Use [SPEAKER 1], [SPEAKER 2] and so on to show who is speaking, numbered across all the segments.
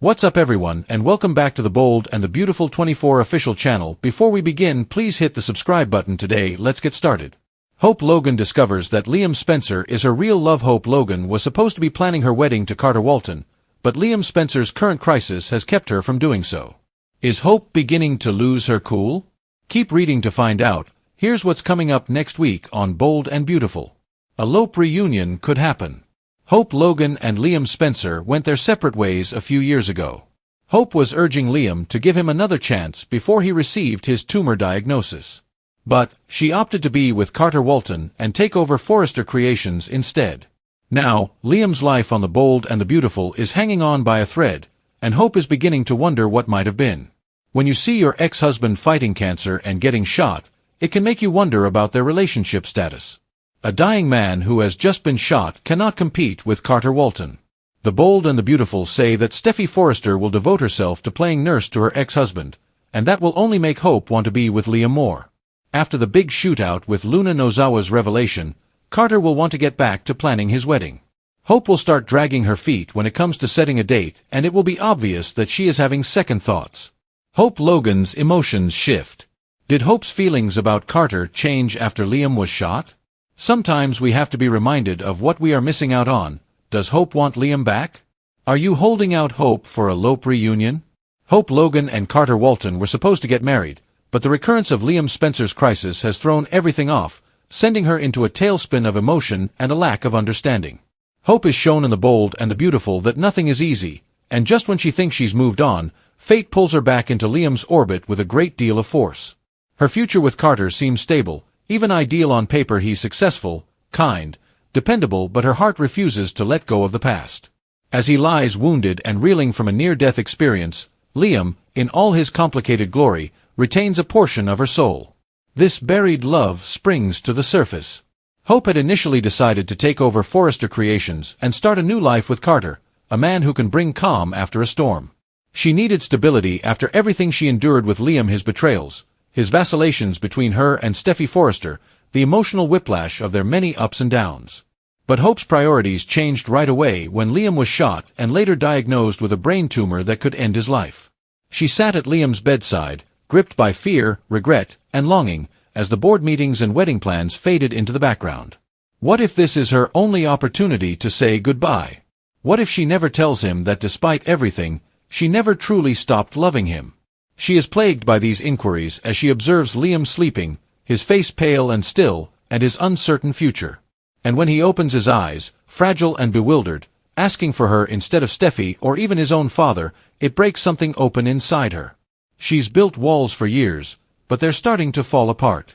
[SPEAKER 1] What's up everyone, and welcome back to the Bold and the Beautiful 24 official channel. Before we begin, please hit the subscribe button today. Let's get started. Hope Logan discovers that Liam Spencer is her real love. Hope Logan was supposed to be planning her wedding to Carter Walton, but Liam Spencer's current crisis has kept her from doing so. Is Hope beginning to lose her cool? Keep reading to find out. Here's what's coming up next week on Bold and Beautiful. A Lope reunion could happen. Hope Logan and Liam Spencer went their separate ways a few years ago. Hope was urging Liam to give him another chance before he received his tumor diagnosis. But she opted to be with Carter Walton and take over Forrester Creations instead. Now, Liam's life on the Bold and the Beautiful is hanging on by a thread, and Hope is beginning to wonder what might have been. When you see your ex-husband fighting cancer and getting shot, it can make you wonder about their relationship status. A dying man who has just been shot cannot compete with Carter Walton. The Bold and the Beautiful say that Steffi Forrester will devote herself to playing nurse to her ex-husband, and that will only make Hope want to be with Liam more. After the big shootout with Luna Nozawa's revelation, Carter will want to get back to planning his wedding. Hope will start dragging her feet when it comes to setting a date, and it will be obvious that she is having second thoughts. Hope Logan's emotions shift. Did Hope's feelings about Carter change after Liam was shot? Sometimes we have to be reminded of what we are missing out on. Does Hope want Liam back? Are you holding out hope for a Lope reunion? Hope Logan and Carter Walton were supposed to get married, but the recurrence of Liam Spencer's crisis has thrown everything off, sending her into a tailspin of emotion and a lack of understanding. Hope is shown in the Bold and the Beautiful that nothing is easy, and just when she thinks she's moved on, fate pulls her back into Liam's orbit with a great deal of force. Her future with Carter seems stable. Even ideal on paper. He's successful, kind, dependable, but her heart refuses to let go of the past. As he lies wounded and reeling from a near-death experience, Liam, in all his complicated glory, retains a portion of her soul. This buried love springs to the surface. Hope had initially decided to take over Forrester Creations and start a new life with Carter, a man who can bring calm after a storm. She needed stability after everything she endured with Liam, his betrayals, his vacillations between her and Steffi Forrester, the emotional whiplash of their many ups and downs. But Hope's priorities changed right away when Liam was shot and later diagnosed with a brain tumor that could end his life. She sat at Liam's bedside, gripped by fear, regret, and longing, as the board meetings and wedding plans faded into the background. What if this is her only opportunity to say goodbye? What if she never tells him that despite everything, she never truly stopped loving him? She is plagued by these inquiries as she observes Liam sleeping, his face pale and still, and his uncertain future. And when he opens his eyes, fragile and bewildered, asking for her instead of Steffi or even his own father, it breaks something open inside her. She's built walls for years, but they're starting to fall apart.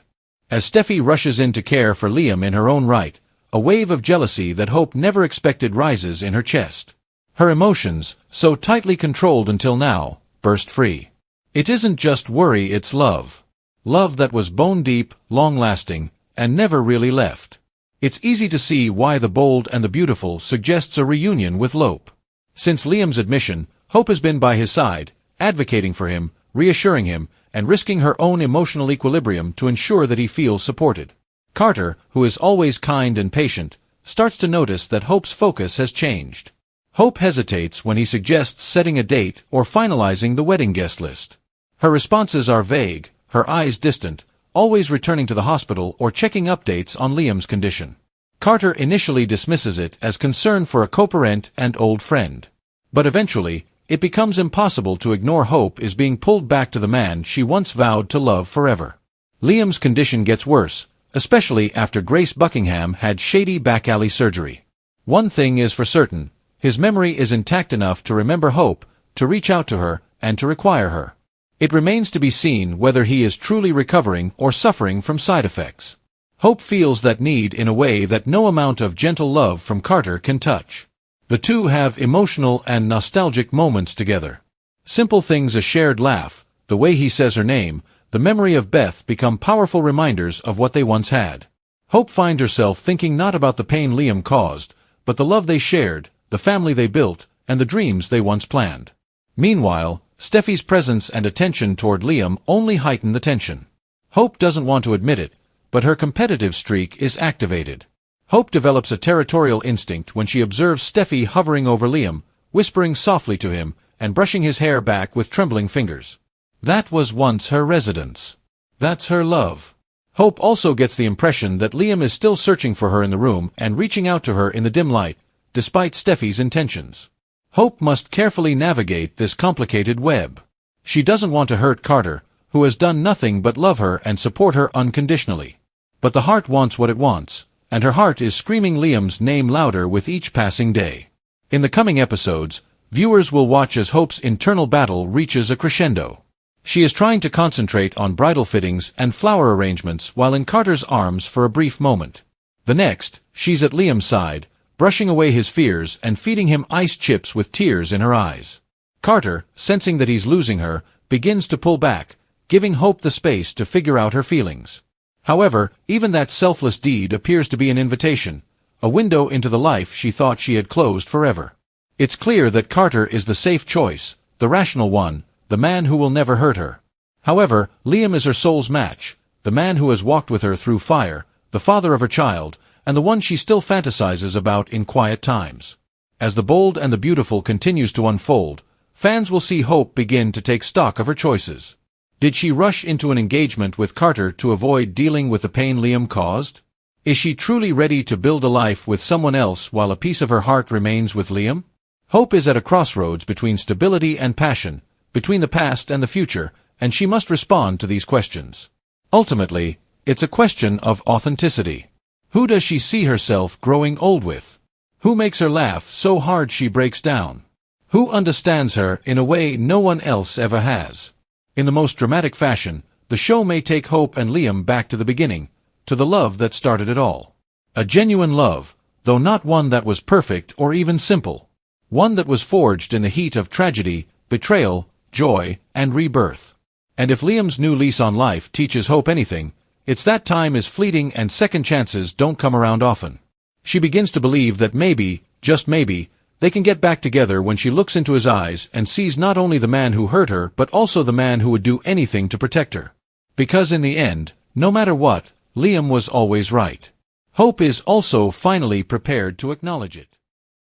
[SPEAKER 1] As Steffi rushes in to care for Liam in her own right, a wave of jealousy that Hope never expected rises in her chest. Her emotions, so tightly controlled until now, burst free. It isn't just worry, it's love. Love that was bone-deep, long-lasting, and never really left. It's easy to see why the Bold and the Beautiful suggests a reunion with Lope. Since Liam's admission, Hope has been by his side, advocating for him, reassuring him, and risking her own emotional equilibrium to ensure that he feels supported. Carter, who is always kind and patient, starts to notice that Hope's focus has changed. Hope hesitates when he suggests setting a date or finalizing the wedding guest list. Her responses are vague, her eyes distant, always returning to the hospital or checking updates on Liam's condition. Carter initially dismisses it as concern for a co-parent and old friend. But eventually, it becomes impossible to ignore. Hope is being pulled back to the man she once vowed to love forever. Liam's condition gets worse, especially after Grace Buckingham had shady back-alley surgery. One thing is for certain, his memory is intact enough to remember Hope, to reach out to her, and to require her. It remains to be seen whether he is truly recovering or suffering from side effects. Hope feels that need in a way that no amount of gentle love from Carter can touch. The two have emotional and nostalgic moments together. Simple things, a shared laugh, the way he says her name, the memory of Beth become powerful reminders of what they once had. Hope finds herself thinking not about the pain Liam caused, but the love they shared, the family they built, and the dreams they once planned. Meanwhile, Steffi's presence and attention toward Liam only heighten the tension. Hope doesn't want to admit it, but her competitive streak is activated. Hope develops a territorial instinct when she observes Steffi hovering over Liam, whispering softly to him, and brushing his hair back with trembling fingers. That was once her residence. That's her love. Hope also gets the impression that Liam is still searching for her in the room and reaching out to her in the dim light, despite Steffi's intentions. Hope must carefully navigate this complicated web. She doesn't want to hurt Carter, who has done nothing but love her and support her unconditionally. But the heart wants what it wants, and her heart is screaming Liam's name louder with each passing day. In the coming episodes, viewers will watch as Hope's internal battle reaches a crescendo. She is trying to concentrate on bridal fittings and flower arrangements while in Carter's arms for a brief moment. The next, she's at Liam's side, brushing away his fears and feeding him ice chips with tears in her eyes. Carter, sensing that he's losing her, begins to pull back, giving Hope the space to figure out her feelings. However, even that selfless deed appears to be an invitation, a window into the life she thought she had closed forever. It's clear that Carter is the safe choice, the rational one, the man who will never hurt her. However, Liam is her soul's match, the man who has walked with her through fire, the father of her child, and the one she still fantasizes about in quiet times. As The Bold and the Beautiful continues to unfold, fans will see Hope begin to take stock of her choices. Did she rush into an engagement with Carter to avoid dealing with the pain Liam caused? Is she truly ready to build a life with someone else while a piece of her heart remains with Liam? Hope is at a crossroads between stability and passion, between the past and the future, and she must respond to these questions. Ultimately, it's a question of authenticity. Who does she see herself growing old with? Who makes her laugh so hard she breaks down? Who understands her in a way no one else ever has? In the most dramatic fashion, the show may take Hope and Liam back to the beginning, to the love that started it all. A genuine love, though not one that was perfect or even simple. One that was forged in the heat of tragedy, betrayal, joy, and rebirth. And if Liam's new lease on life teaches Hope anything, it's that time is fleeting and second chances don't come around often. She begins to believe that maybe, just maybe, they can get back together when she looks into his eyes and sees not only the man who hurt her but also the man who would do anything to protect her. Because in the end, no matter what, Liam was always right. Hope is also finally prepared to acknowledge it.